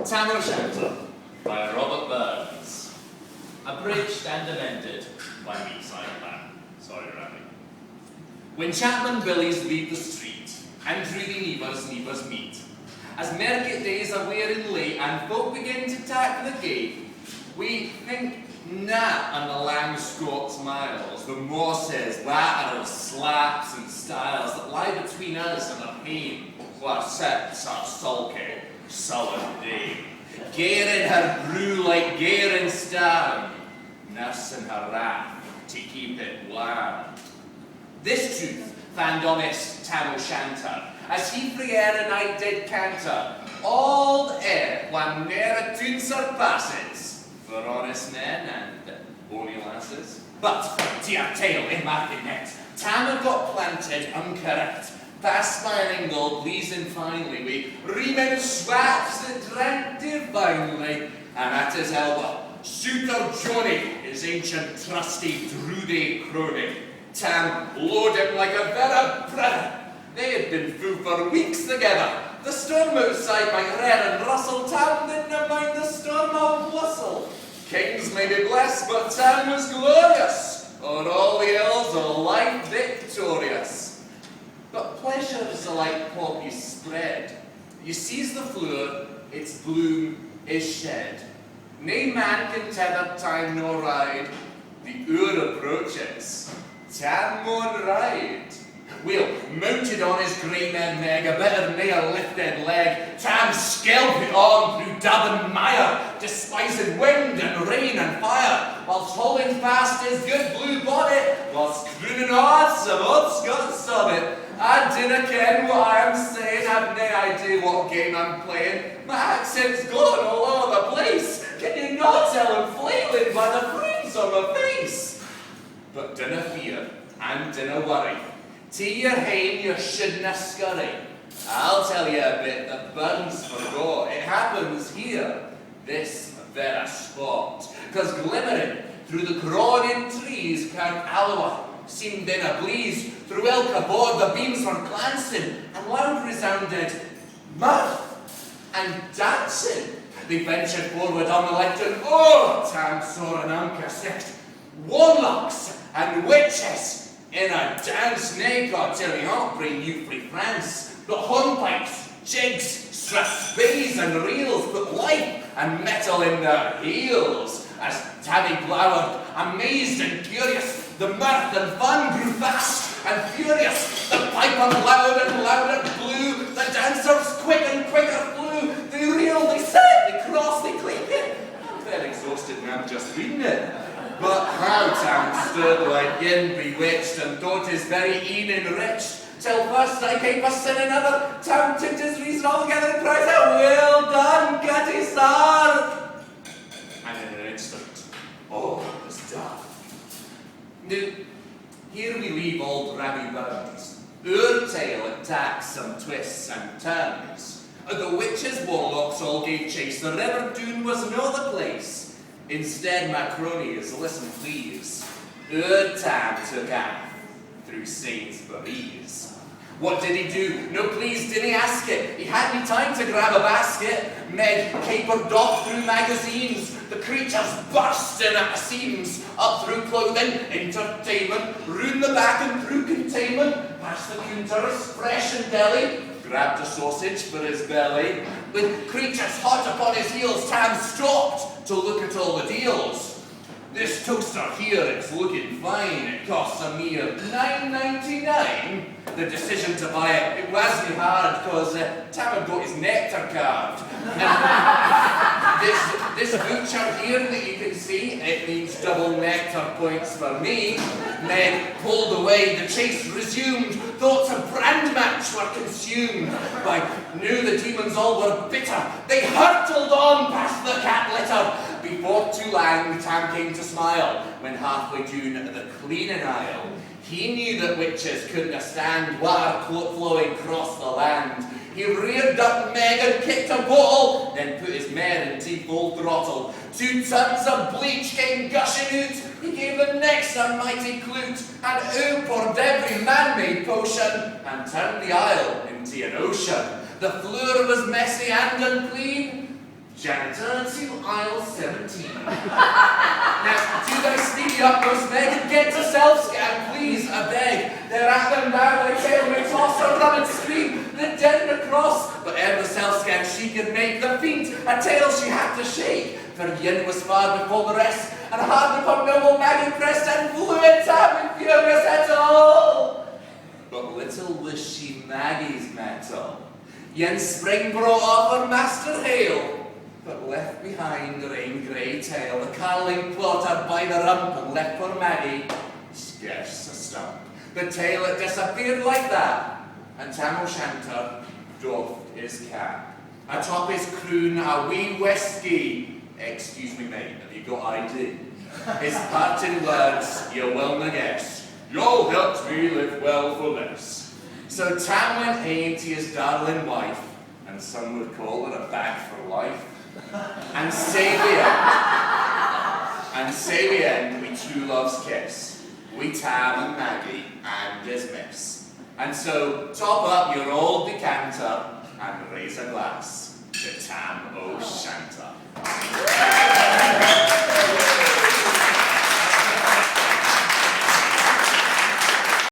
Tam O'Shanter by Robert Burns. Abridged and amended by me, Simon. Sorry, Randy. When Chapman Billies leave the street, and through the nevers meet, as market days are wearing late and folk begin to tack the gate, we think not on the lang Scots miles, the Morses, batter of slaps and styles that lie between us and the pain, where sits our sulky, sullen dame, gairing her brew like gairing starn, nursing her wrath to keep it warm. This truth found honest Tam O'Shanter, as he frae air a night did canter, all air one ne'er a tune surpasses, for honest men and holy lasses. But to your tale in market net, Tam had got planted uncorrect, past smiling gold pleasing finely, we reaming swaps that drank divinely, and at his elbow, Shooter Johnny, his ancient trusty Drudy crony. Tam load him like a vera brother. They had been through for weeks together. The storm outside might rear and rustle, Tam didn't mind the storm of whistle. Kings may be blessed, but Tam was glorious, o'er all the ills of life victorious. But pleasures are like poppies spread. You seize the flower, its bloom is shed. Nae man can tether time nor ride. The hour approaches, Tam maun ride. Well, mounted on his grey mare nag, a better nae a lifted leg, Tam skelped on through dub and mire, despising wind and rain and fire, whilst holding fast his good blue bonnet, whilst crooning odds of odds got summit. I dinna ken what I am saying, I've nae idea what game I'm playing. My accent's gone all over the place. Can you not tell I'm flailing by the frieze on my face? But dinna fear and dinna worry. To your hame you shouldna scurry. I'll tell you a bit that Burns forgot. It happens here, this vera spot. 'Cause glimmering through the crawling trees, Count Alloa seemed in a blaze. Through ilk aboard the beams were glancing, and loud resounded mirth and dancing. They ventured forward on the lectern. Oh, Tam saw an anchor six warlocks and witches in a dance. Nae cotillion bring you frae France, but hornpipes, jigs, strathspeys and reels put life and metal in their heels. As Tammy glowered, amazed and curious, the mirth and fun grew fast and furious. The piper loud and louder blew, the dancers quick and quicker flew. They reeled, they set, they crossed, they cleaned it. I'm fair exhausted and I'm just reading it. But how Tam stood like yin bewitched and thought his very een enriched, till first I came for sin another, Tam tipped his reason altogether and cried out, "Well done, Cutty sir!" And in an instant, all was done. Now, here we leave old Rabbi Burns. Our tale attacks some twists and turns. The witches' warlocks all gave chase, the river Doon was no the place. Instead, my cronies, listen please, our Tam took off through Sainsburys. What did he do? No, please, didn't he ask it? He had me time to grab a basket. Meg capered off through magazines. The creatures bursting at the seams. Up through clothing, entertainment, round the back and through containment. Past the counters, fresh and deli. Grabbed a sausage for his belly. With creatures hot upon his heels, Tam stopped to look at all the deals. This toaster here, it's looking fine. It costs a mere $9.99. The decision to buy it, it wasn't hard, cause Tam had got his nectar carved. This butcher here that you can see, it means double nectar points for me. Men pulled away, the chase resumed. Thoughts of brand match were consumed. By now the demons all were bitter. They hurtled on past the cat litter. Before too long, Tam came to smile when halfway down the cleaning aisle. He knew that witches couldn't stand water flowing across the land. He reared up Meg and kicked a bottle, then put his mare into full throttle. 2 tons of bleach came gushing out. He gave the next a mighty cloot, and out poured every man-made potion, and turned the aisle into an ocean. The floor was messy and unclean, Janitor to aisle 17. Now, do thy speedy utmost, Meg, and get to self-scan, please, I beg. They're at them now, they tail may toss her, run and scream, the dead across. But ere the self-scan she could make the feet, a tail she had to shake. For yin was far before the rest, and hard upon noble Maggie pressed, and flew at Tam in furious at all. But little was she Maggie's metal. Yen spring brought off her master hail, but left behind her ain grey tail, the carling plotter by the rump, and left for Maggie scarce a stump. The tail had disappeared like that, and Tam O'Shanter doffed his cap. Atop his croon a wee whisky. Excuse me, mate, have you got ID? His parting words, you will na guess. You'll help me live well for this. So Tam went hame to his darling wife, and some would call her a bag for life. And say we end with true love's kiss, we Tam and Maggie and his miss. And so top up your old decanter and raise a glass to Tam O'Shanter.